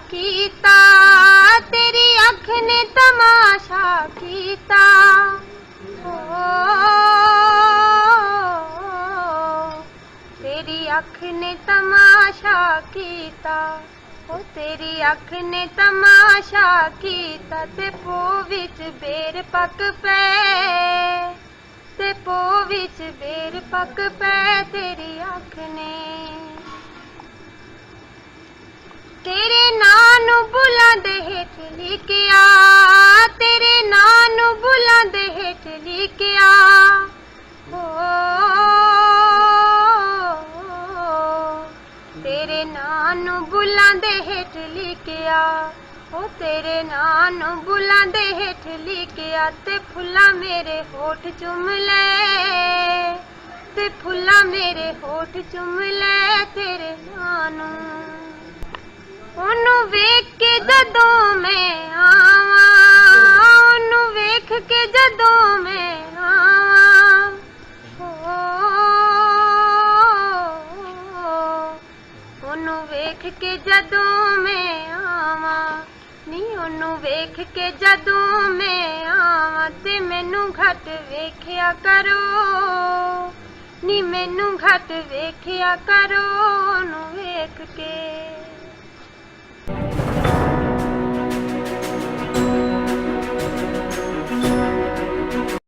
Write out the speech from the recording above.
कीता, तेरी अख ने तमाशा कीता। तेरी अख ने तमाशा कीता, ओ तेरी अख ने तमाशा कीता। ते पो विच बेर पक पे, ते पो विच बेर पक पे तेरी अख ने। तेरे नां नूं बुलंद हेठ लिखिया, तेरे नां नूं बुलंद हेठ लिखिया। तेरे नां नूं बुलंद हेठ लिखिया, ओ तेरे नां नूं बुलंद हेठ लिखिया। ते फुल्ला मेरे होठ चुम ले, ते फुल्ला मेरे होठ चुम ले तेरे नां नूं। ओनू वेख के जदों मैं आवां, ओनू वेख के जदों मैं आवां, ओनू वेख के जदों मैं आवां, नी ओनू वेख के जदों मैं आवां। ते मैनू घट वेखिया करो, नी मैनू घट वेखिया करो ओनू वेख के।